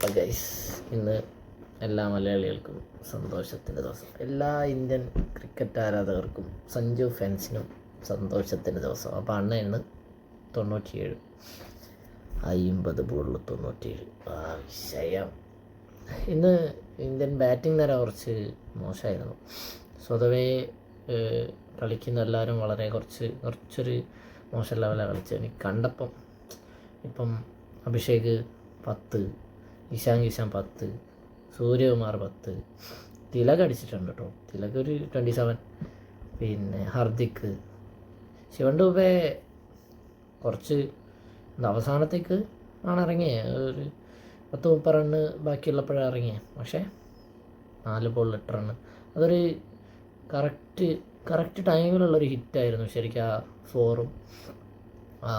അപ്പം ഗൈസ്, ഇന്ന് എല്ലാ മലയാളികൾക്കും സന്തോഷത്തിൻ്റെ ദിവസം. എല്ലാ ഇന്ത്യൻ ക്രിക്കറ്റ് ആരാധകർക്കും, സഞ്ജു ഫാൻസിനും സന്തോഷത്തിൻ്റെ ദിവസം. അപ്പോൾ അണ്ണ ഇന്ന് 97, 50 ബോളിൽ 97 വിഷയം. ഇന്ന് ഇന്ത്യൻ ബാറ്റിംഗ് നിര കുറച്ച് മോശമായിരുന്നു. സ്വതവേ കളിക്കുന്ന എല്ലാവരും വളരെ കുറച്ചൊരു മോശം ലെവലാണ് കളിച്ചത്. എനിക്ക് കണ്ടപ്പം ഇപ്പം അഭിഷേക് 10, ഇഷാൻ 10, സൂര്യകുമാർ 10, തിലക് അടിച്ചിട്ടുണ്ട് കേട്ടോ. തിലക് ഒരു 27, പിന്നെ ഹർദിക്, ശിവൻ ഡൂബെ കുറച്ച് അവസാനത്തേക്ക് ആണ് ഇറങ്ങിയത്. ഒരു 10-30 റണ്ണ് ബാക്കിയുള്ളപ്പോഴാണ് ഇറങ്ങിയത്. പക്ഷേ 4 ബോളിൽ 8 റണ്ണ്, അതൊരു കറക്റ്റ് ടൈമിലുള്ളൊരു ഹിറ്റായിരുന്നു ശരിക്കും. ആ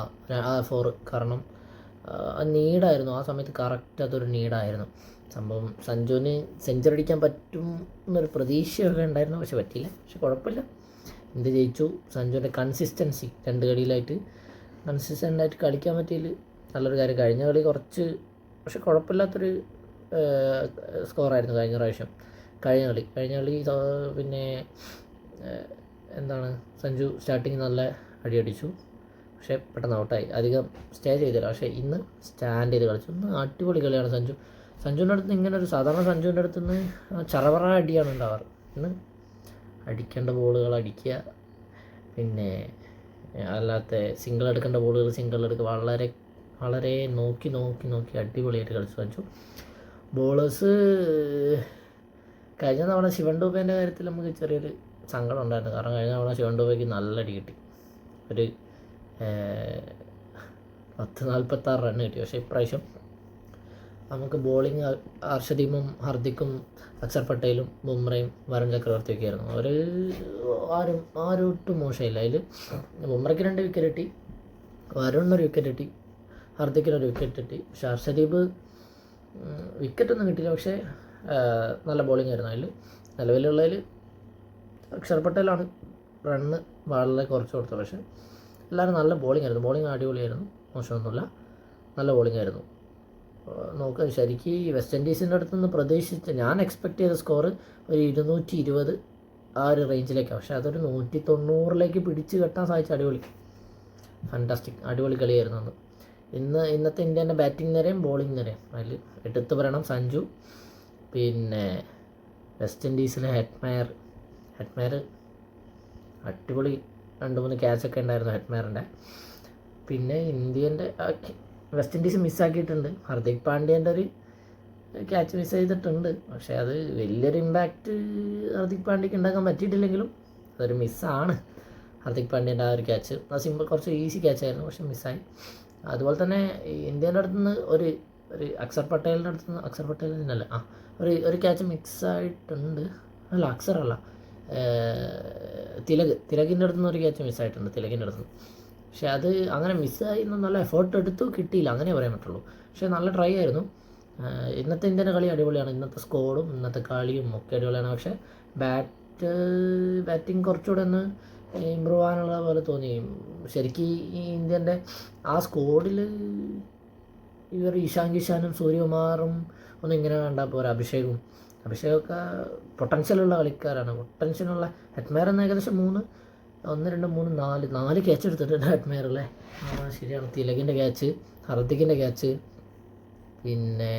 4 കാരണം നീഡായിരുന്നു ആ സമയത്ത്. കറക്റ്റ് അതൊരു നീഡായിരുന്നു സംഭവം. സഞ്ജുവിന് സെഞ്ചുറി അടിക്കാൻ പറ്റും എന്നൊരു പ്രതീക്ഷയൊക്കെ ഉണ്ടായിരുന്നു, പക്ഷെ പറ്റിയില്ല. പക്ഷെ കുഴപ്പമില്ല, ഇന്ത്യ ജയിച്ചു. സഞ്ജുവിൻ്റെ കൺസിസ്റ്റൻസി 2 കളിയിലായിട്ട് കൺസിസ്റ്റൻ്റായിട്ട് കളിക്കാൻ പറ്റിയതിൽ നല്ലൊരു കാര്യം. കഴിഞ്ഞ കളി കുറച്ച് പക്ഷെ കുഴപ്പമില്ലാത്തൊരു സ്കോറായിരുന്നു കഴിഞ്ഞ പ്രാവശ്യം. കഴിഞ്ഞ കളി പിന്നെ സഞ്ജു സ്റ്റാർട്ടിങ് നല്ല അടിച്ചു, പക്ഷേ പെട്ടെന്ന് ഔട്ടായി. അധികം സ്റ്റേ ചെയ്തില്ല. പക്ഷേ ഇന്ന് സ്റ്റാൻഡ് ചെയ്ത് കളിച്ചു. ഇന്ന് അടിപൊളി കളിയാണ് സഞ്ജുവിൻ്റെ അടുത്ത്. ഇങ്ങനെ ഒരു സാധാരണ സഞ്ജുവിൻ്റെ അടുത്ത് നിന്ന് ചറവറ അടിയാണ് ഉണ്ടാവാറ്. ഇന്ന് അടിക്കേണ്ട ബോളുകൾ അടിക്കുക, പിന്നെ അല്ലാത്ത സിംഗിൾ എടുക്കേണ്ട ബോളുകൾ സിംഗിൾ എടുക്കുക. വളരെ നോക്കി അടിപൊളിയായിട്ട് കളിച്ചു സഞ്ജു. ബോളേഴ്സ് കഴിഞ്ഞ തവണ ശിവൻ ഡൂബേൻ്റെ കാര്യത്തിൽ നമുക്ക് ചെറിയൊരു സങ്കടം ഉണ്ടായിരുന്നു. കാരണം കഴിഞ്ഞ തവണ ശിവൻ ഡൂബയ്ക്ക് നല്ല അടി കിട്ടി, ഒരു 46 റണ്ണ് കിട്ടി. പക്ഷേ ഇപ്രാവശ്യം നമുക്ക് ബോളിങ് അർഷദീപും ഹർദിക്കും അക്ഷർ പട്ടേലും ബുംറയും വരുൺ ചക്രവർത്തിയൊക്കെ ആയിരുന്നു. അവർ ആരും ഒട്ടും മോശമില്ല. അതിൽ ബുംറയ്ക്ക് 2 വിക്കറ്റ് കിട്ടി, വരുണിനൊരു വിക്കറ്റ് കിട്ടി, ഹർദിക്കിനൊരു വിക്കറ്റ് കിട്ടി. പക്ഷേ അർഷദീപ് വിക്കറ്റൊന്നും കിട്ടിയില്ല, പക്ഷേ നല്ല ബോളിംഗ് ആയിരുന്നു. അതിൽ നിലവിലുള്ളതിൽ അക്ഷർ പട്ടേലാണ് റണ്ണ് വളരെ കുറച്ച് കൊടുത്തത്. പക്ഷേ എല്ലാവരും നല്ല ബോളിംഗ് ആയിരുന്നു. ബോളിംഗ് അടിപൊളിയായിരുന്നു, മോശമൊന്നുമില്ല, നല്ല ബോളിംഗ് ആയിരുന്നു. നോക്കുക, ശരിക്കും ഈ വെസ്റ്റ് ഇൻഡീസിൻ്റെ അടുത്ത് നിന്ന് പ്രതീക്ഷിച്ച് ഞാൻ എക്സ്പെക്ട് ചെയ്ത സ്കോർ ഒരു 220 ആ ഒരു റേഞ്ചിലേക്കാണ്. പക്ഷേ അതൊരു 190 പിടിച്ച് കെട്ടാൻ സാധിച്ച ഫാൻറ്റാസ്റ്റിക് അടിപൊളി കളിയായിരുന്നു അന്ന്. ഇന്നത്തെ ഇന്ത്യൻ്റെ ബാറ്റിംഗ് നിരയും ബോളിംഗ് നിരയും അതിൽ എടുത്തു പറയണം സഞ്ജു. പിന്നെ വെസ്റ്റ് ഇൻഡീസിലെ ഹെറ്റ്മയർ അടിപൊളി 2-3 ക്യാച്ചൊക്കെ ഉണ്ടായിരുന്നു ഹെറ്റ്മയറിൻ്റെ. പിന്നെ ഇന്ത്യൻ്റെ വെസ്റ്റ് ഇൻഡീസ് മിസ്സാക്കിയിട്ടുണ്ട്. ഹർദിക് പാണ്ഡ്യൻ്റെ ഒരു ക്യാച്ച് മിസ് ചെയ്തിട്ടുണ്ട്. പക്ഷേ അത് വലിയൊരു ഇമ്പാക്റ്റ് ഹർദിക് പാണ്ഡ്യക്ക് ഉണ്ടാക്കാൻ പറ്റിയിട്ടില്ലെങ്കിലും അതൊരു മിസ്സാണ്. ഹർദിക് പാണ്ഡ്യൻ്റെ ആ ഒരു ക്യാച്ച് അത് കുറച്ച് ഈസി ക്യാച്ചായിരുന്നു, പക്ഷെ മിസ്സായി. അതുപോലെ തന്നെ ഇന്ത്യൻ്റെ അടുത്തുനിന്ന് ഒരു അക്ഷർ പട്ടേലിനല്ല ഒരു ക്യാച്ച് മിക്സായിട്ടുണ്ട്. അല്ല, അക്ഷറല്ല, തിലകിൻ്റെ അടുത്തുനിന്ന് ഒരു ക്യാച്ച് മിസ്സായിട്ടുണ്ട്, തിലകിൻ്റെ അടുത്തുനിന്ന്. പക്ഷേ അത് അങ്ങനെ മിസ്സായി നല്ല എഫേർട്ട് എടുത്തു, കിട്ടിയില്ല, അങ്ങനെ പറയാൻ പറ്റുള്ളൂ. പക്ഷേ നല്ല ട്രൈ ആയിരുന്നു. ഇന്നത്തെ ഇന്ത്യൻ്റെ കളി അടിപൊളിയാണ്. ഇന്നത്തെ സ്കോറും ഇന്നത്തെ കളിയും ഒക്കെ അടിപൊളിയാണ്. പക്ഷേ ബാറ്റിംഗ് കുറച്ചുകൂടെ ഒന്ന് ഇമ്പ്രൂവ് ആകാനുള്ള പോലെ തോന്നി. ശരിക്കും ഈ ഇന്ത്യൻ്റെ ആ സ്കോഡിൽ ഇവർ ഇഷാനും സൂര്യകുമാറും ഒന്നും ഇങ്ങനെ കണ്ടാൽ പോരാ. അഭിഷേകൊക്കെ പൊട്ടൻഷ്യലുള്ള കളിക്കാരാണ്. പൊട്ടൻഷ്യലുള്ള ഹെറ്റ്മയർ എന്ന് ഏകദേശം 1, 2, 3, 4 ക്യാച്ച് എടുത്തിട്ടുണ്ട് ഹെറ്റ്മയർ അല്ലേ. ശരിയാണ്. തിലകിൻ്റെ ക്യാച്ച്, ഹർദിക്കിൻ്റെ ക്യാച്ച്, പിന്നെ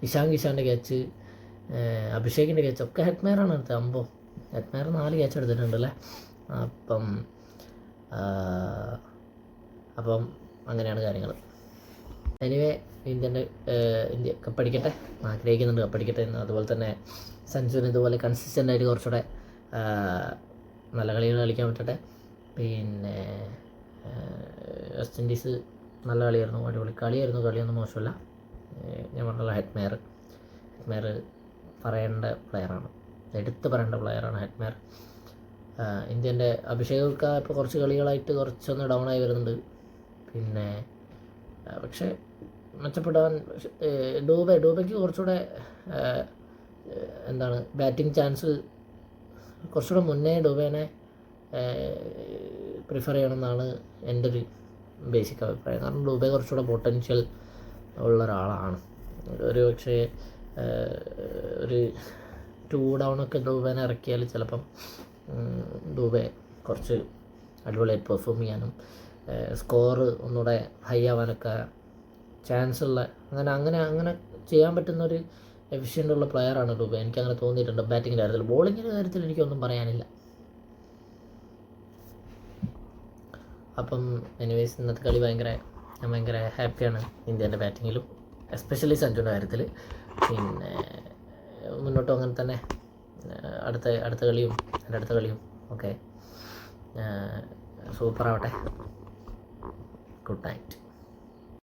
ഇഷാൻ്റെ ക്യാച്ച്, അഭിഷേകിൻ്റെ ക്യാച്ച് ഒക്കെ ഹെറ്റ്മയറാണ് എടുത്തത്. ഹെറ്റ്മയർ 4 ക്യാച്ച് എടുത്തിട്ടുണ്ട് അല്ലേ. അപ്പം അങ്ങനെയാണ് കാര്യങ്ങൾ. എനിവേ, ഇന്ത്യ കപ്പടിക്കട്ടെ, ആഗ്രഹിക്കുന്നുണ്ട് കപ്പടിക്കട്ടെ എന്ന്. അതുപോലെ തന്നെ സഞ്ജുവിന് ഇതുപോലെ കൺസിസ്റ്റൻ്റായിട്ട് കുറച്ചുകൂടെ നല്ല കളികൾ കളിക്കാൻ പറ്റട്ടെ. പിന്നെ വെസ്റ്റ് ഇൻഡീസ് നല്ല കളിയായിരുന്നു, അടിപൊളി കളിയായിരുന്നു, കളിയൊന്നും മോശമല്ല. ഞാൻ പറഞ്ഞല്ലോ, ഹെറ്റ്മയർ പറയേണ്ട പ്ലെയറാണ്, എടുത്ത് പറയേണ്ട പ്ലെയറാണ് ഹെറ്റ്മയർ. ഇന്ത്യൻ്റെ അഭിഷേകൊക്കെ ഇപ്പോൾ കുറച്ച് കളികളായിട്ട് കുറച്ചൊന്ന് ഡൗൺ ആയി വരുന്നുണ്ട്. പിന്നെ പക്ഷേ മെച്ചപ്പെടാൻ ഡൂബയ്ക്ക് കുറച്ചുകൂടെ ബാറ്റിംഗ് ചാൻസ് കുറച്ചുകൂടെ മുന്നേ ഡൂബേനെ പ്രിഫർ ചെയ്യണമെന്നാണ് എൻ്റെ ഒരു ബേസിക് അഭിപ്രായം. കാരണം ഡൂബെ കുറച്ചുകൂടെ പൊട്ടൻഷ്യൽ ഉള്ള ഒരാളാണ്. ഒരു പക്ഷേ ഒരു 2 ഡൗണൊക്കെ ദുബൈനെ ഇറക്കിയാൽ ചിലപ്പം ദുബൈ കുറച്ച് അടിപൊളിയായിട്ട് പെർഫോം ചെയ്യാനും സ്കോർ ഒന്നുകൂടെ ഹൈ ആവാനൊക്കെ ചാൻസ് ഉള്ള അങ്ങനെ ചെയ്യാൻ പറ്റുന്നൊരു എഫിഷ്യൻ്റ് ഉള്ള പ്ലെയറാണ് ദുബൈ. എനിക്കങ്ങനെ തോന്നിയിട്ടുണ്ട് ബാറ്റിങ്ങിൻ്റെ കാര്യത്തിൽ. ബോളിങ്ങിൻ്റെ കാര്യത്തിൽ എനിക്കൊന്നും പറയാനില്ല. അപ്പം എനിവേസ് ഇന്നത്തെ കളി ഞാൻ ഭയങ്കര ഹാപ്പിയാണ് ഇന്ത്യൻ്റെ ബാറ്റിങ്ങിലും, എസ്പെഷ്യലി സഞ്ജുവിൻ്റെ കാര്യത്തിൽ. പിന്നെ മുന്നോട്ടും അങ്ങനെ തന്നെ അടുത്ത കളിയും എൻ്റെ അടുത്ത കളിയും ഒക്കെ സൂപ്പറാവട്ടെ. Good night.